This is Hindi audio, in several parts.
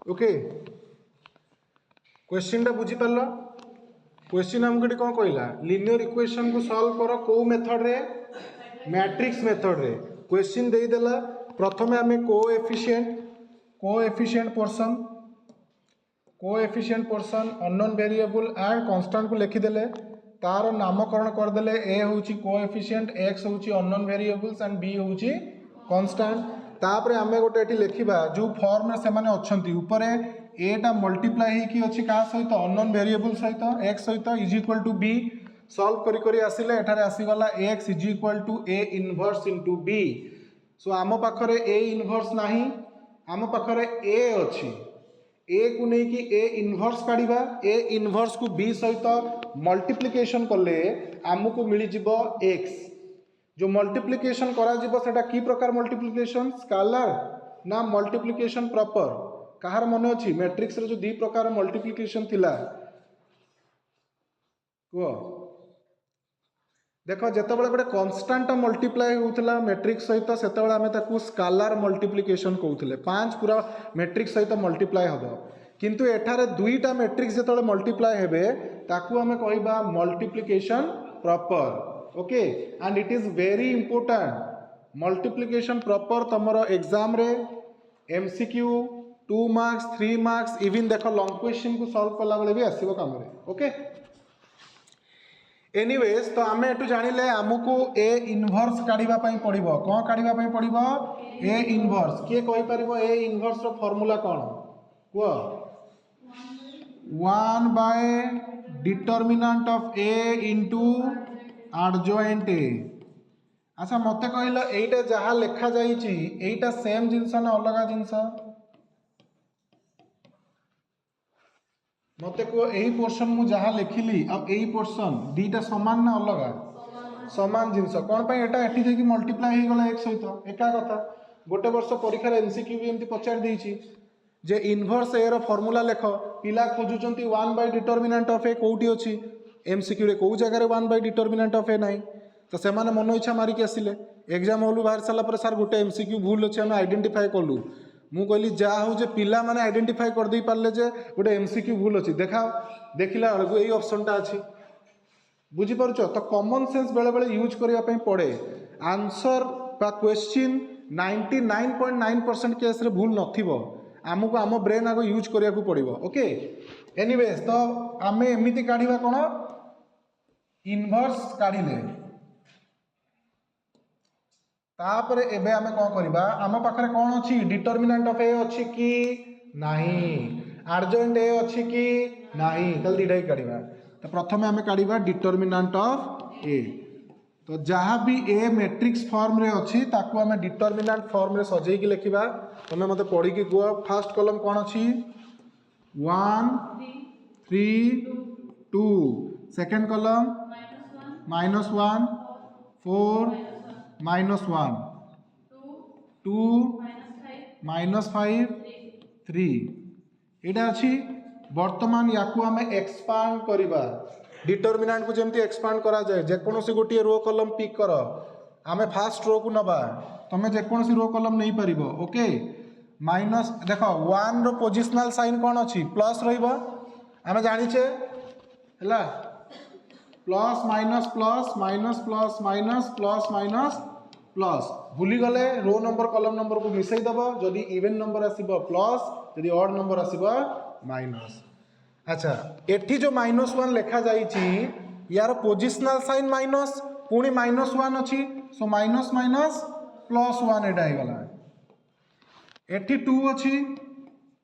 ओके क्वेश्चन टा बुझी पारल क्वेश्चन हमको कौन कहला लिनियर इक्वेशन को सॉल्व कर को मेथड रे मैट्रिक्स मेथड रे क्वेश्चन दे देला प्रथमे आमे coefficient portion unknown variable and constant को लिखिदेले तार नामकरण करदेले ए होची कोएफिशिएंट एक्स होची अननोन वेरिएबल्स एंड बी होची कांस्टेंट तापरे आमे गोटे एटी लिखिबा जो फॉर्म में से माने अछंती ऊपरे ए टा मल्टीप्लाई ही की अछि का सहित अननोन वेरिएबल सहित एक्स सहित is equal to B solve करी करी आसिले एठारे आसी गला X is equal to A inverse into B so आम पाखरे ए इनवर्स नाही आम पाखरे ए अछि ए को नहीं कि ए इनवर्स काढ़ा ए इनवर्स को बी सहित मल्टीप्लिकेशन कले आमको मिल जिवो एक्स जो मल्टीप्लिकेशन करा जिवो सेटा की प्रकार मल्टीप्लिकेशन स्केलर ना मल्टीप्लिकेशन प्रॉपर कहार मन अछि मैट्रिक्स रे जो दी प्रकार मल्टीप्लिकेशन थिला को देख जिते बड़े गोटे कन्स्टांट मल्टीप्लाई होता मैट्रिक्स सहित से आम स्केलर मल्टीप्लिकेशन कहते 5 पूरा मैट्रिक्स सहित मल्टीप्लाई हम किंतु एठारे दुईटा मैट्रिक्स जो मल्टीप्लाई हेबे ताकू आम कहबा multiplication proper okay and it is very important multiplication proper तुमर एग्जाम रे एमसीक्यू 2 मार्क्स 3 मार्क्स इवन देख लॉन्ग क्वेश्चन को सॉल्व कला बेले भी आसीबो काम रे ओके एनीवेज तो आम एटू जानिले आमको ए इनवर्स काढ़ा पड़ो कौन काढ़ा पड़ो ए इनवर्स किए कहि परिबो ए इनवर्स रो फार्मूला कौन कह 1 by determinant of A into adjoint A अच्छा मते कहला एटा जहाँ लिखा जाइछि एटा सेम जिंस ना अलग जिंस मत कह यही पोर्शन मु जहाँ लिखिली अब यही पोर्शन दीटा सामान ना अलग सामान जिनस कौन एटा एठी देखि मल्टीप्लाई हो गला एक सहित एका कथा गोटे वर्ष परीक्षा एमसीक्यू भी एमती पचार देछि जे इनवर्स ए रो फार्मूला लेख पिला खोजुचंती 1 बाय डिटर्मिनेंट ऑफ ए कोठी अछि एमसीक्यू रे को जगह रे 1 बाय डिटर्मिनेंट ऑफ ए नाही तो से माने मन इच्छा मारिक आसिले एग्जाम हॉल बाहर साला पर सर गोटे एमसीक्यू भूल अछि हम आइडेंटिफाई कलु मु कहली जहाँ हूँ जे पिला माने आइडेंटिफाई कर दे पारले जे गोटे एमसीक्यू भूल अच्छी देखा देखला बेलू यही ऑप्शन टा अच्छी बुझी पारुछ तो कॉमन सेंस बेले बेले यूज करने पड़े आंसर बा क्वेश्चन 99.9% केस रे भूल नथिबो आमको आम ब्रेन आगे यूज करिया को पड़िबो ओके एनीवेज तो आमे एमिति काढिबा कोन इनवर्स काढिले तापर एबे आमे कौन करबा आम पाखरे कौन अच्छी डिटर्मिनेंट ऑफ ए अच्छी कि नहीं एडजॉइंट ए अच्छी कि नहीं तल दीटा ही काढिबा तो प्रथमे आमे काढिबा डिटर्मिनेंट ऑफ ए तो जहाँ भी ए मैट्रिक्स फॉर्म रे अच्छी ताकू आमे डिटर्मिनेंट फॉर्म रे सजेई कि लिखिबा तमे मते पढ़ी कि गुआ फर्स्ट कॉलम कौन अच्छी 1 3 2 सेकंड कॉलम -1 4 -1 2 -5 3 एटा अच्छी वर्तमान याकू आम एक्सपांड करवा डिटर्मिनेंट को जमती एक्सपांड करा जाए जेकोसी गोटे रो कलम पिक कर आम फास्ट रो को नबा तुम जेकोसी रो कलम नहीं पार ओके माइनस देख 1 रो पोजिशनल साइन कौन अच्छी प्लस रहा जानीचे है plus minus plus minus plus minus plus minus plus भूली गले रो नंबर कलम नंबर को मिसई दब जदि इवन नंबर आसीबो प्लस जदि ऑड नंबर आसीबो माइनस अच्छा एठी जो -1 लिखा जाइछि यार पोजिशनल साइन माइनस पुणी -1 अच्छी सो माइनस माइनस +1 एटा हो गला एठी 2 अच्छी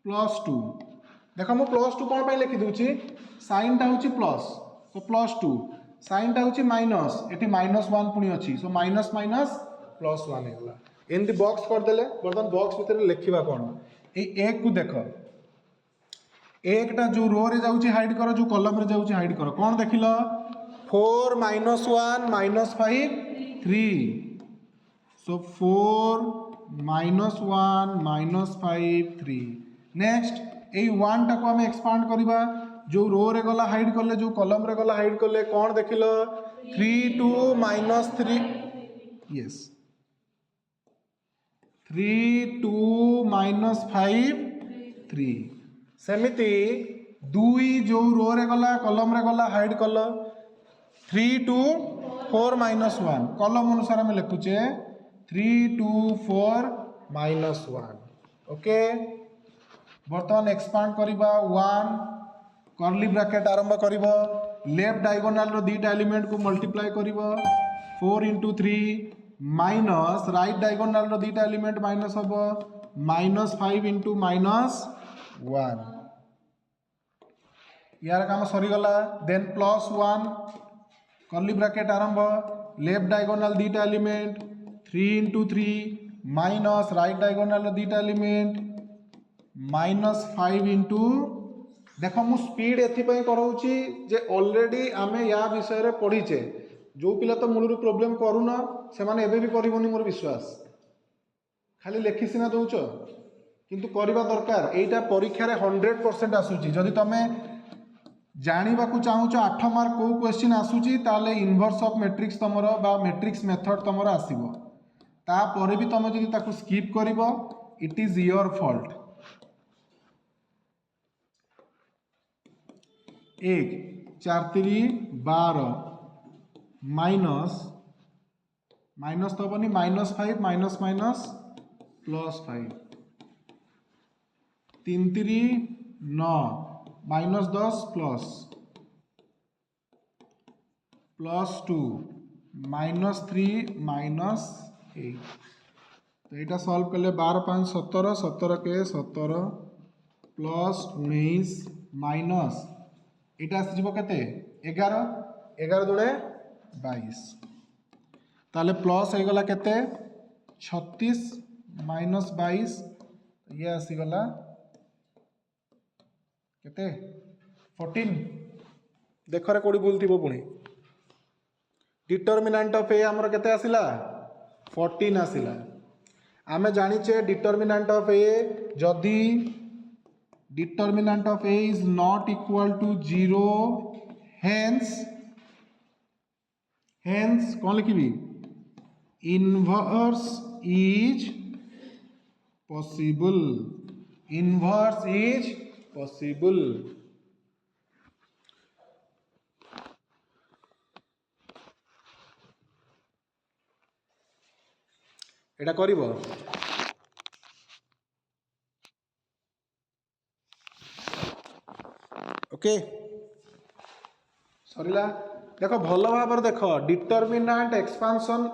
+2 देख मु +2 कौन पे लिखि दूची साइन टा होची प्लस सो +2 साइन टा होची माइनस एठी -1 पुणी अच्छी सो माइनस माइनस +1 हो गला एमती बॉक्स कर देले बर्तन बॉक्स भीतर लिखिबा कोन ए एक को देख एकटा जो रो रे जाउची हाइड कर जो कॉलम रे जाउची हाइड कर कौन देखिल 4 -1 -5 3 सो 4 -1 -5 3 नेक्स्ट ए 1 टा को हम एक्सपांड करबा जो रो रे गला हाइड करले जो कॉलम रे गला हाइड करले कौन देखिल 3 2 -3 यस 3 2 -5 3 सेमिति 2 जो रो रे गला कॉलम रे गला हाइड कल 3 2 4 -1 कॉलम अनुसार आम लिखुचे 3 2 4 -1 ओके। बर्तमान एक्सपांड करिबा 1 कर्ली ब्रैकेट आरंभ करिबो लेफ्ट डायगोनल रो दीटा एलिमेंट को मल्टीप्लाई करिबो 4 × 3 माइनस राइट डायगोनल रो दीटा एलिमेंट माइनस हबो -5 × -1 यार काम सरी गला देन +1 कर्ली ब्रैकेट आरंभ लेफ्ट डायगोनल दीटा element 3 × 3 minus right diagonal row दीटा एलिमेंट -5 × देखो मु स्पीड एथिपाई कराऊची जे ऑलरेडी आमे या विषय रे पढ़ीचे जो पिला तो मूलरू प्रोब्लेम करूना से माने एबे भी करिवनी मोर विश्वास खाली लेखि सिना दउच किंतु करबा दरकार एटा परीक्षा रे 100% आसुची जदि तमे जानिबा को चाहूच 8 मार्क को क्वेश्चन आसुची ताले इनवर्स ऑफ मैट्रिक्स तमरो बा मैट्रिक्स मेथड तमरो आसीबो ता परे भी तमे जदि ताकू स्किप करिवो it is your fault. 1 4 3 12 minus minus तो बनी -5 माइनस माइनस +5 3 3 9 -10 +2 -3 -8 तो यहाँ सॉल्व कले 12 5 17 17 के 17 +19 माइनस यहाँ आसो के 11 11 दुणे 22 ताले प्लस हो गला केते 36 -22 ये आसीगला केते 14 देख रे कोडी बोलथिबो पुणी डिटरमिनेंट ऑफ ए हमर केते आसिला 14 आसिला आमे जानिचे डिटरमिनेंट ऑफ ए जदी determinant of A is not equal to 0 hence कौन लिखी inverse is possible inverse is possible एटा करिवो ओके सरीला देखो भल भाव देख determinant expansion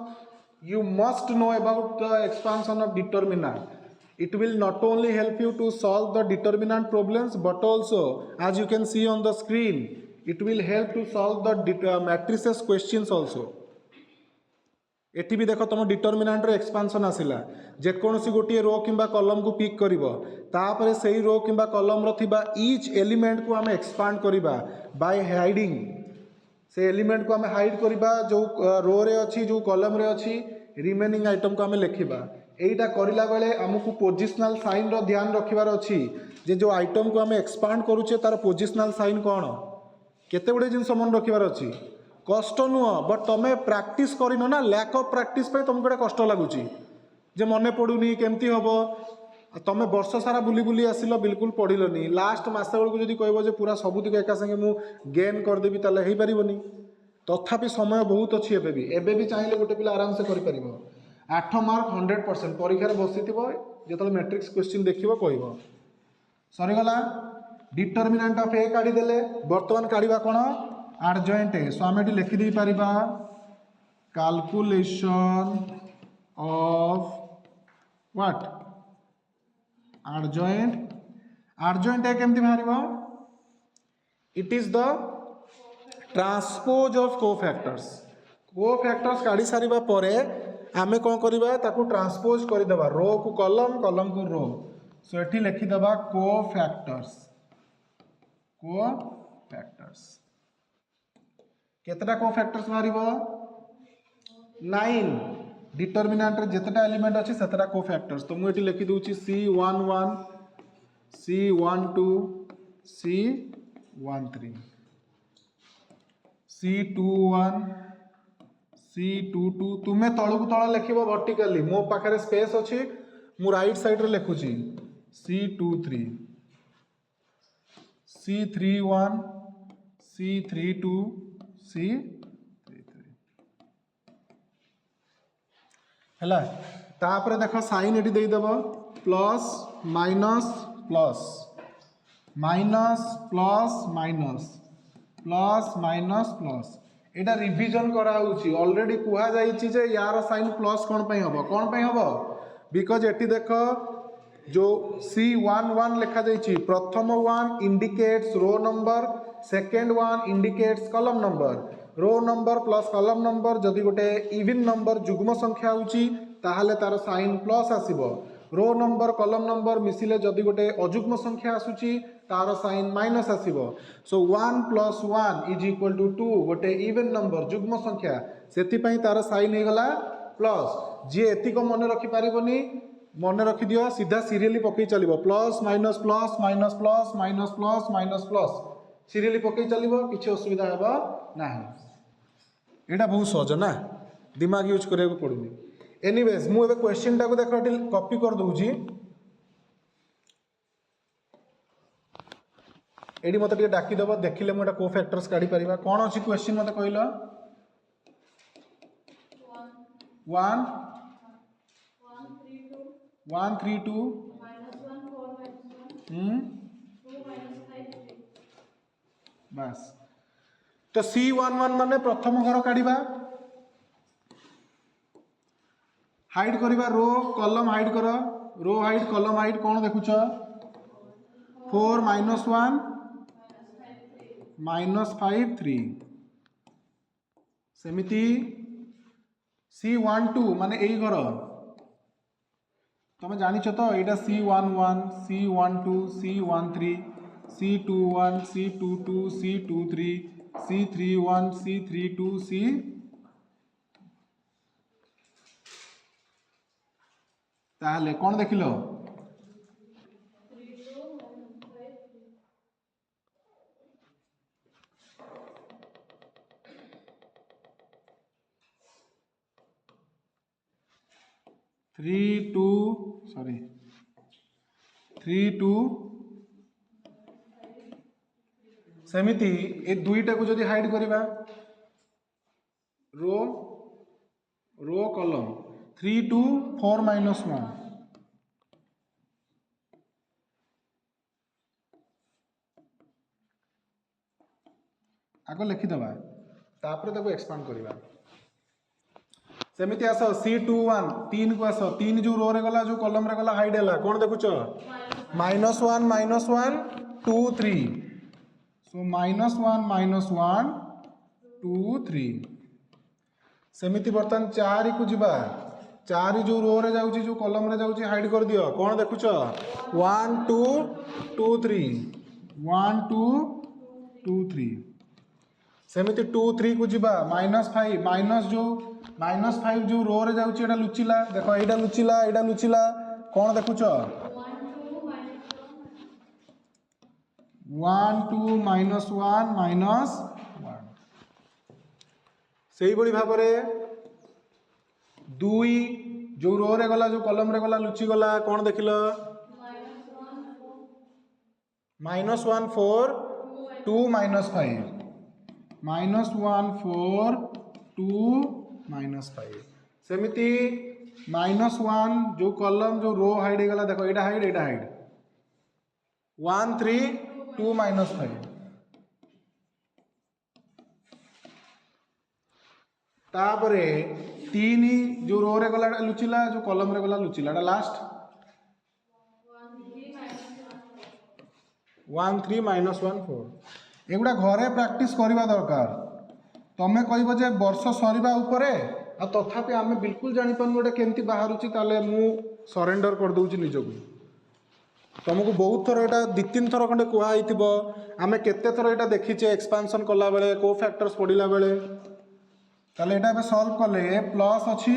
you must know about the expansion of determinant it will not only help you to solve the determinant problems but also as you can see on the screen it will help to solve the matrices questions also एठी भी देख तुम डिटरमिनेंट रो एक्सपांशन आसिला जेकोसी गोटे रो किंबा कॉलम को पिक करिवो तापरे सेही रो किंबा कॉलम रो थिबा ईच एलिमेंट को आमे एक्सपांड करिबा बाय हाइडिंग से एलिमेंट को आमे हाइड करिबा जो रो रे अछि जो कॉलम रे अछि रिमेनिंग आइटम को आमे लिखिबा एटा करिला बेले हमकु पोजिशनल साइन रो ध्यान रखिबार अछि जे जो आइटम को आमे एक्सपांड करूचे तार पोजिशनल साइन कोन केते गुडे जिंस मन रखिबार अछि कष्ट नुह बट तुम प्रैक्टिस कर ना लैक ऑफ प्रैक्टिस पे तुमको गोटे कष्ट लगुच जे मन पड़ूनी केमती हम तुम वर्ष सारा बुली बुली आसिल बिल्कुल पढ़लनी लास्ट मस बेलू जब कह पूरा सबुतिक एका संगे मु गेन करदेवी ताले हो पारनी तथापि समय बहुत अच्छी एबे भी चाहिए गोटे पिला आराम से कर 8 मार्क 100% परीक्षा बसी जो मैट्रिक्स क्वेश्चन देखिए कह सरीगला डिटरमिनेंट ऑफ ए काढ़ीदे बर्तमान काढ़ा कौन आर्जएंट ए सो आम ये लिखिदे पारिबा कैलकुलेशन ऑफ व्हाट आर्जएंट ए केमती बाहर it is the transpose of cofactors काढ़ी सारिबा परे आमे कौन करबा ताकू ट्रांसपोज करदेबा रो को कॉलम कॉलम को रो सो एठी लिखिदेबा कोफैक्टर्स केतटा कोफैक्टर्स बाहरिबो 9 डिटरमिनेंट रे जेतटा एलिमेंट अछि सेतटा कोफैक्टर्स तो मु एठी लिखि दोछि C11 C12 C13 C21 C22 तुम्हें तळु को तळ लिखिबो वर्टिकली मो पाखरे स्पेस अछि मु राइट साइड रे लिखुछि C23 C31 C32 C33 है। तापर देख साइन ये देदेव plus minus plus minus plus minus plus minus plus एटा रिविजन कराऊँगी ऑलरेडी कुहा जाइछि जे यार साइन प्लस कौन पे हम कौन पे हम बिकज एटी देख जो C11 लिखा जाइछि प्रथम one indicates row number second one indicates column number row number plus column number जदि गोटे इवन नंबर जुग्म संख्या होची ताहले तार साइन प्लस आसीबो रो नंबर कॉलम नंबर मिसिले जदि गोटे अजुग्म संख्या आसुची तार साइन माइनस आसीबो सो 1 + 1 = 2 गोटे इवन नंबर जुग्म संख्या सेति पई तार साइन हे गला प्लस जे एतिको मन रखि पारिबोनी मन रखि दियो सीधा सीरियली पकई चलिबो plus minus plus minus plus minus plus minus plus serially पकई चलिबो किछि असुविधा हेबो नाही एटा बहुत सहज ना दिमाग यूज करे को पड़ुनी एनीवेज मु एबे क्वेश्चन टाको देखो कॉपी कर दूची एडी मते टिके डाकी दबो देखिले मोटा को फैक्टर्स काढी परिबा कोन अछि क्वेश्चन मते कहलो 1 1 3 2 बस तो C11 माने प्रथम घर काढिबा हाइड करिबा रो कॉलम हाइड करो रो हाइड कॉलम हाइड कोन देखुछ 4 - 1 -5 3 सेमिति C12 माने एई घर तुम जानिछ तो एटा C11 C12 C13 C21 C22 C23 C31 C32 C ताहले कौन देखिलो थ्री टू सेमिति ए दुईटा को जदि हाइड करिबा रो रो कॉलम 3 2 4 - 1 आगे लिखिदबा तापर ताको एक्सपांड करिबा सेमिति आस C21 3 को आस 3 जो रो रे गला जो कॉलम रे गला हाइड हैला कोन देखुछ -1 2 3 सो -1 2 3 सेमिति बर्तन 4 को जिबा 4 जो रो रे जाउची जो कॉलम रे जाउची हाइड कर दियो कोन देखुछ 1 2 2 3 1 2 2 3 सेमिति 2 3 को जिबा -5 -5 जो रो रे जाउची एटा लुचिला देखो एटा लुचिला कोन देखुछ 1 2 -1 -1 सेही बड़ी भाबरे 2 जो रो रे गला जो कॉलम रे गला लुचि गला कोन देखिलो -1 4 2 -5 -1 4 2 -5 सेमिति -1 जो कॉलम जो रो हाइड गला देखो एटा हाइड 1 3 2 -5 तापरे 3 जो रो रे गला लुचिला जो कॉलम रे गला लुचिला एटा लास्ट 1 3 -1 4 एगुडा घरे प्रैक्टिस करबा दरकार तमे कहबो जे वर्ष सरीबा उपरे आ तथापि आमे बिल्कुल जानि पानु गोटे केमती बाहरुची ताले मु सरेंडर कर दउची निजको तुमको बहुत थर एटा 2-3 थर खंडे कुहा हिथिबो आमे केते थर एटा देखिचे एक्सपांशन कला बेले को फैक्टर्स पडिला बेले ताले एटा बे सॉल्व करले प्लस अछि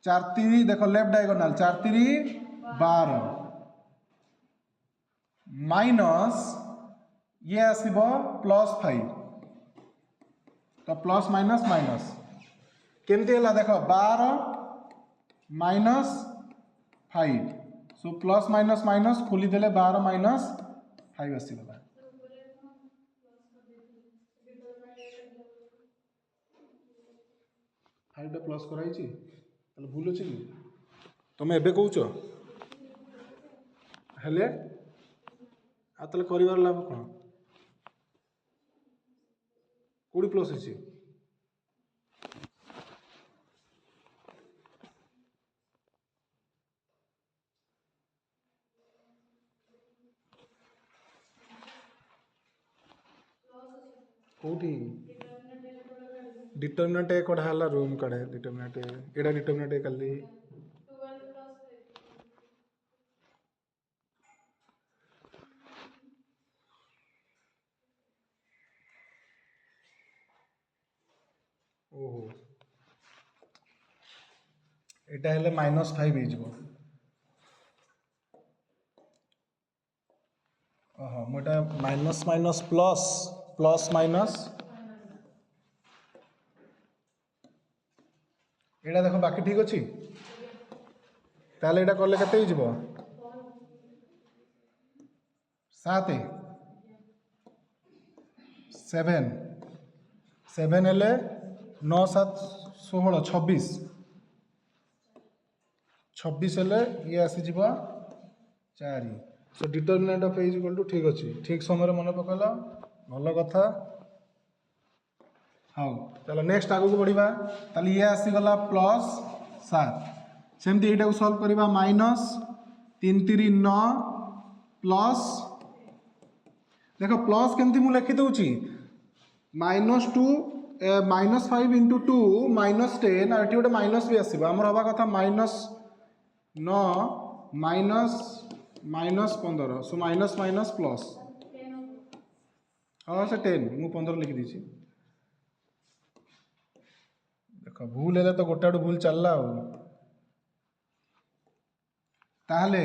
4 3 देखो लेफ्ट डायगोनल 4 3 12 माइनस ये आसीबो +5 तो प्लस माइनस माइनस केमती है देखो 12 -5 सो प्लस माइनस माइनस खोली देले 12 - 5 आसीगला फाइव प्लस कराई भूल अच्छे कि तुम एबे कौच हेले आते कर लाभ कौन कौड़ी प्लस अच्छी कौटी डिटरमिनेंट ए कढ़ा है रूम काढ़े डिटरमिनेंट एटा डिटरमिनेंट ए काली ओहो एटा हेले -5 हो ओहो मोटा minus minus plus plus minus एटा देखो बाकी ठीक अच्छी ताले एटा कले केते हिजबो 7 7 7 हेले 9 7 16 26 26 हेले ये आसी जीवा 4 so determinant of A is equal to ठीक अच्छी ठीक समय मन पकड़ भल कथा हाँ चलो नेक्स्ट आगू बढ़ा ताली ये आसीगला प्लस 7 सेमती यहाँ को सल्व करवा माइनस 3 3 9 प्लस देख प्लस केमती मुझे लिखिदे -2 -5 इंटू 2 -10 और ये गोटे माइनस भी आसो आमर हवा कथा -9 -15 सो माइनस माइनस प्लस हाँ से 10 मुझे 15 लिखिदी देख भूल है तो गोटे भूल चलला ताहले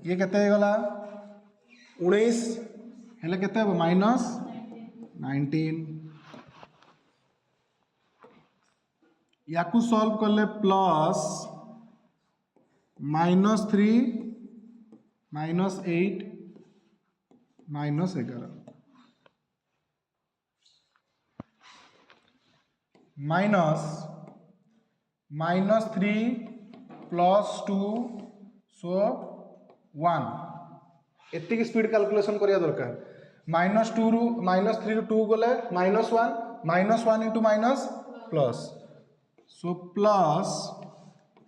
ये केते गला 19 हेले केते हो -19 याकू सॉल्व करले प्लस -3 -8 -11 -3 +2 सो 1 एतिक स्पीड कैलकुलेशन करिया दरकार -2 रु -3 रु 2 गले -1 -1 into minus plus so plus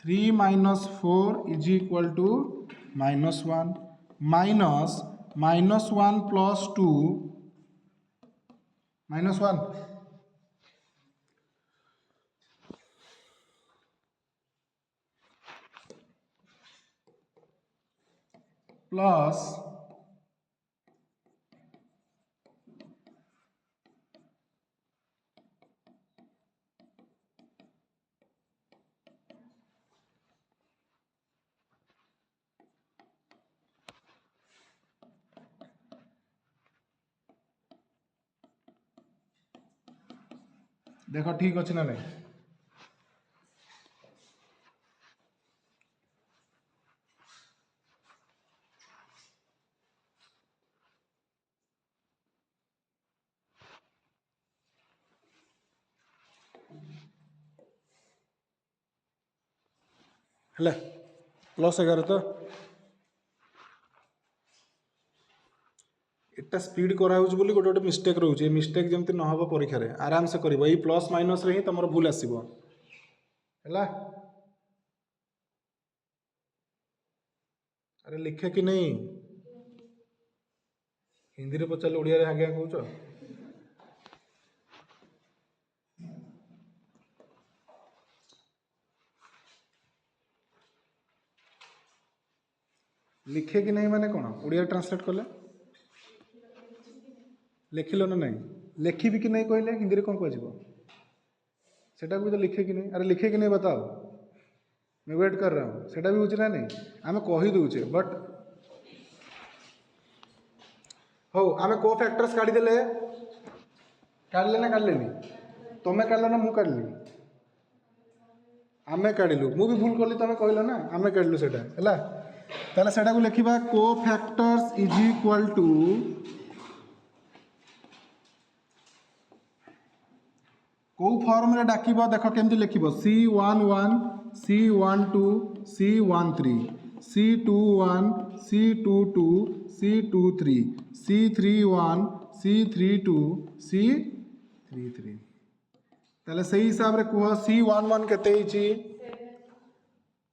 3 -4 is equal to -1 minus -1 + 2 -1 plus देख ठीक अच्छे ना नहीं हेले +11 तो एटा स्पीड कराऊँ बोली गोटे गोटे मिस्टेक रोचे मिस्टेक जमती न हो परीक्षा रे आराम से कर प्लस माइनस रे ही तुम भूल आसो है अरे लिखे कि नहीं हिंदी रे पचारे ओडिया रे आज्ञा कहूच लिखे कि नहीं माने कौन ओडिया ट्रांसलेट कले लिखिल ना नहीं लिखी कि नहीं कहले हिंदी में कौन कह सेटा भी तो लिखे कि नहीं अरे लिखे कि नहीं बताओ मैं वेट कर रहा हूँ सेटा भी हो ना नहीं आम कही दौचे बट हो आम को फैक्टर्स काढ़ीदे काढ़ले ना काढ़ले तुम्हें काढ़ ना मुझे काढ़ली आम काढ़लु मु भी भूल कली तुम कहल ना आम काढ़लु से ताले सेटा को लिखा को फैक्टर्स इज इक्वल टू कौ फॉर्म रे डाकिबो देख केमती लिखिबो C11 C12 C13 C21 C22 C23 C31 C32 C33 ताले सही हिसाब रे कुह C11 केते हिची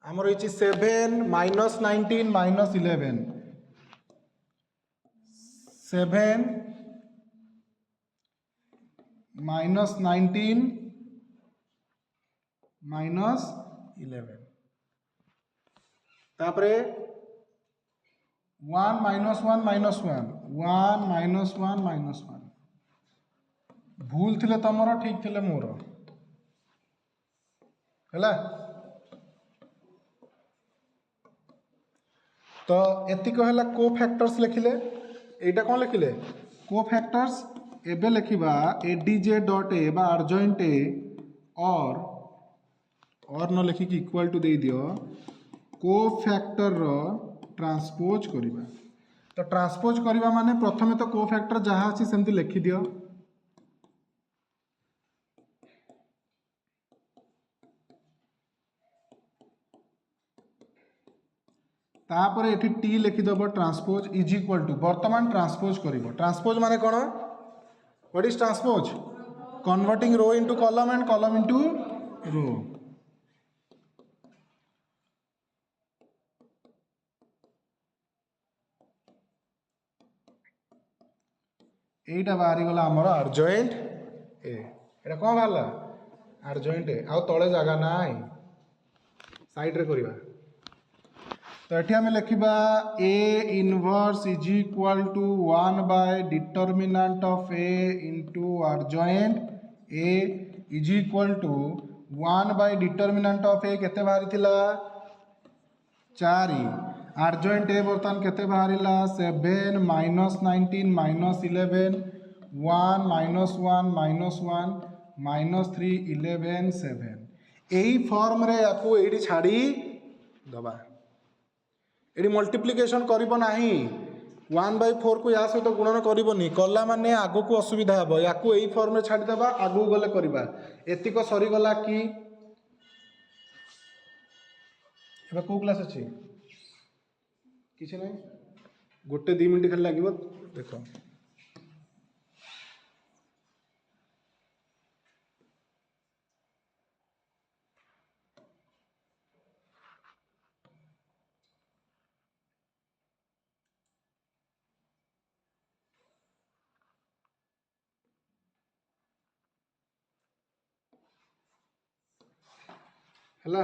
हमर हिची 7 माइनस 19 माइनस 11 7 माइनस 19 माइनस 11 तापरे 1 माइनस 1 माइनस 1 1 माइनस 1 माइनस 1 भूल थिले तमरो ठीक थिले मोर हैला तो एतिक है को फैक्टर्स लिखिले एटा कौन लिखिले को फैक्टर्स एबे लिखिबा एडीजे डॉट ए बा अर्जॉइंट ए और न लिखि कि इक्वल टू दे दियो को फैक्टर रो ट्रांसपोज करिबा तो ट्रांसपोज करिबा माने प्रथमे तो को फैक्टर जहाँ अछि सेमति लिखि दियो तापर एठी टी लिखि दबो ट्रांसपोज इज इक्वल टू वर्तमान ट्रांसपोज करिवो ट्रांसपोज माने कोन what is transpose converting row into column and column into row एटा बाहरी गला हमर अर्जॉइंट ए एटा कोन बाहरला अर्जॉइंट ए आ तळे जागा नाइ साइड रे करिवा तो ये आम लिखा A inverse is equal to 1 by determinant of A into adjoint A is equal to 1 by determinant of A केते बाहरी थिला 4 अर्जॉइंट ए बर्तमान केते बाहरीला 7 minus 19 minus 11 1 minus 1 minus 1 minus 3 11 7 यही फॉर्म रे आपको एडी छाड़ी दबा एडी मल्टीप्लिकेशन करिबो नाही 1/4 को या सहित गुणन करिबोनी कला माने आगो को असुविधा हबो याकू एही फॉर्म रे छाडी देबा आगो गले करबा एतिको सरी गला की एबा को क्लास अछि किछि नै गोटे 2 मिनिट खाली लागिबो देखो हला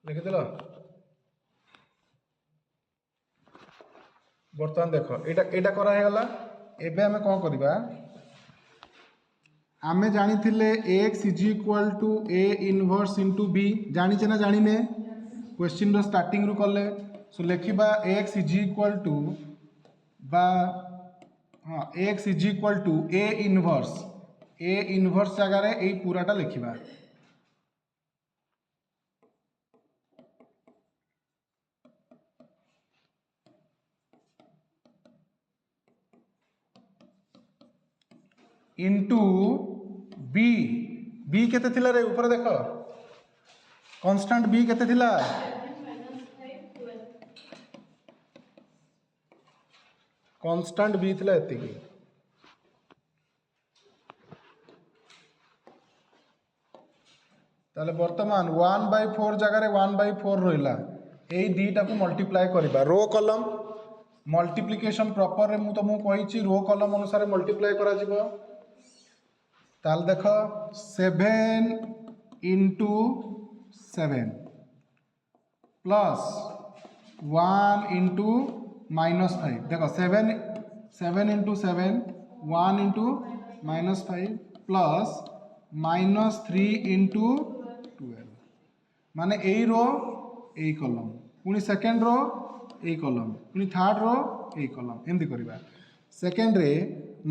लिखि देलो बर्तमान देखो एटा एटा करा हे गला एबे हमें कोन करबा आमे जानी थिले x is equal to a inverse into b जानी छे ना जानी ने क्वेश्चन रो स्टार्टिंग रो करले सो लिखिबा x इज इक्वल टू बा हाँ x is equal to a inverse जगह रे एई पूराटा लिखिबा इंटू बी बी केते थिला रे ऊपर देखो कांस्टेंट बी केते थिला कांस्टेंट बी थिला एतिकी ताले वर्तमान 1/4 जगह रे 1/4 रहिला एई दीटा को मल्टीप्लाई करबा रो कॉलम मल्टीप्लिकेशन प्रॉपर रे मु तुमको कहिची रो कॉलम अनुसार मल्टीप्लाई करा जिवो ताल देखो 7 इंटू 7 प्लस 1 इंटू -5 देखो 7 इंटू 7 1 इंटू -5 प्लस -3 इंटू 12 माने ए रो ए कॉलम पुनी सेकंड रो ए कॉलम पुनी थर्ड रो ए कॉलम एमती करबा सेकंड रे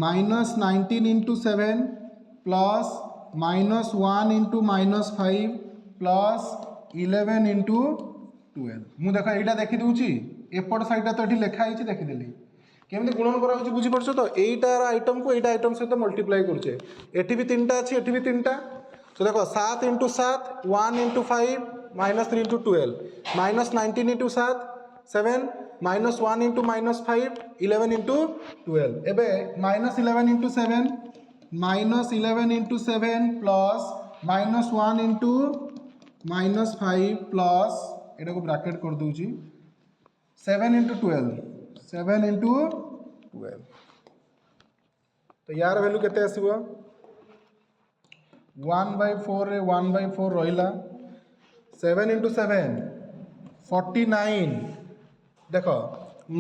-19 into 7 plus -1 into -5 plus 11 into 12 मु देखो एटा देखि दूची एपट साइड तो ये लिखाई देखीदेली केमी गुणन करा बुझीपार तो यहीटार आइटम को यहीटा आइटम सहित मल्टीप्लाई करुचे एटी भी 3टा अच्छी एटी भी 3टा तो देखो 7 into 7 1 into 5 minus 3 into 12 minus 19 into 7 7 minus 1 into minus 5 11 into 12 एवं minus 11 into 7 minus 11 into 7 plus minus 1 into minus 5 plus iota को ब्रैकेट कर दूची 7 इंटू 12 7 इंटू 12 तो यार वैल्यू केते आसीबो 1/4 रे 1/4 रहिला 7 इंटू 7 49 देख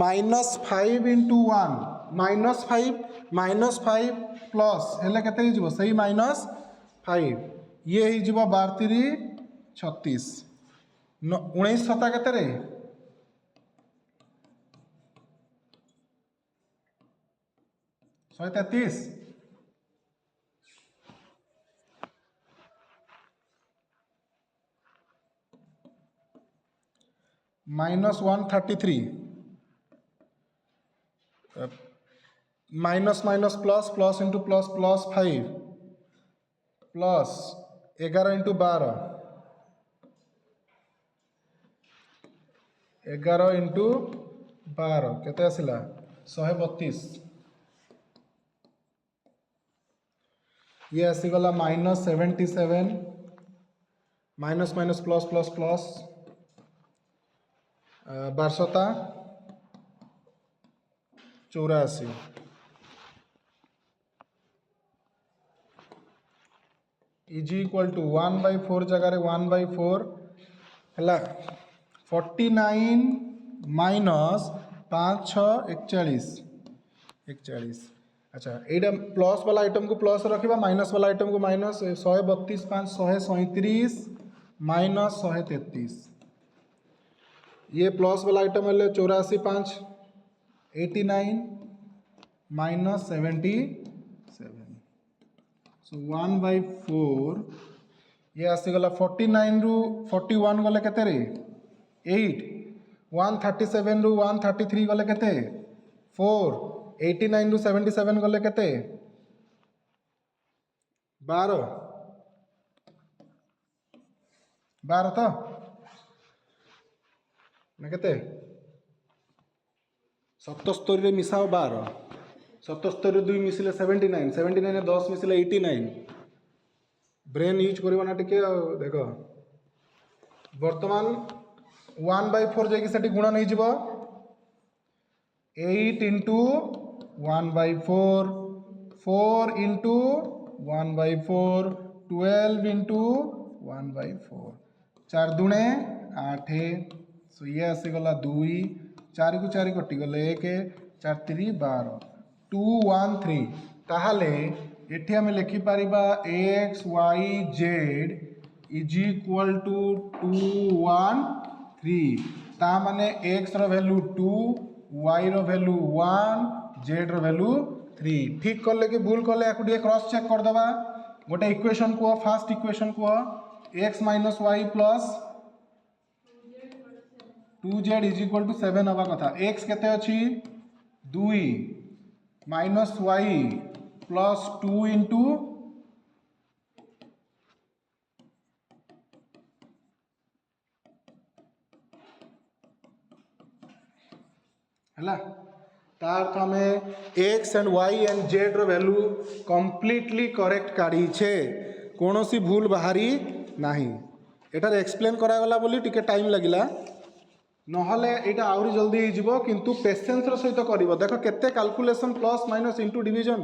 माइनस 5 इंटू 1 माइनस 5 प्लस हेले केते हिजबो सही माइनस 5 ये हिजबो 12 3 36 19 सता केते रे -133 minus minus plus plus into plus plus 5 plus 11 into 12 11 into 12 केते आसिला 132 ये आसीगला -77 minus minus plus plus plus 12 84 is equal to 1/4 जगह 1/4 है 49 माइनस 5 6 41 41 अच्छा यहाँ प्लस वाला आइटम को प्लस रखा माइनस वाला आइटम को माइनस 132 5 137 माइनस 133 ये प्लस वाला आइटम है 84 5 89 माइनस 77 सो 1/4 ये आसीगला 49 रु 41 गले केते रे 8 137 रु 133 गले केते 4 89 रु 77 गले केते 12 तो ना केते 77 रे मिसाओ 12 77 रे 2 मिसिले 79 79 रे 10 मिसिले 89 ब्रेन यूज करबा ना टिके देख वर्तमान 1/4 जाकि सेठी गुणन नहीं जीवो 8 इंटू 1/4 4 इंटू 1/4 12 इंटू 1/4 4 दुणे 8 सो ये आसीगला 2 4 को 4 कटिगले 1 4 3 12 2 1 3 ताहले एठी हमें लिखि पारिबा x y z is equal to 2 1 3 ता माने x रो वैल्यू 2 y रो वैल्यू 1 z रो वैल्यू 3 ठीक करले कि भूल करले याकु डी क्रॉस चेक कर दबा गोटे इक्वेशन को फर्स्ट इक्वेशन को x minus y plus 2z is equal to 7 हवा कथा x केते अछि 2 माइनस y प्लस 2 इंटू है तार हमें x and y and z रो वैल्यू कंप्लीटली करेक्ट काढ़ी छे कौन सी भूल बाहरी नहीं एटार एक्सप्लेन करा गला बोली टिके टाइम लगिला नहले एटा आउरी जल्दी ही जीवो किंतु पेशेंस रो सहित करिवो देखो केते calculation plus minus into division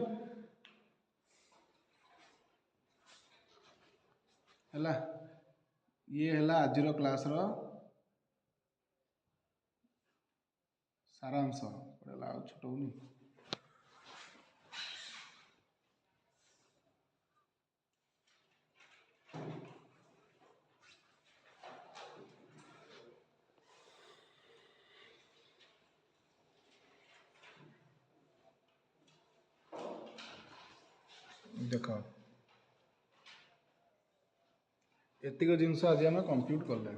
हैला ये हैला आज रो क्लास रो सारांश पड़ेला छोट होनी देख एतिक जिनस आज आम कंप्लीट कले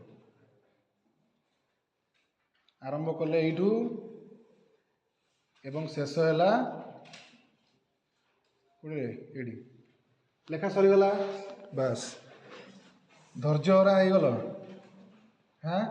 आरंभ कले एठू एवं शेष है एडी लेखा सरीगला बस धैर्य हरा हो गल हाँ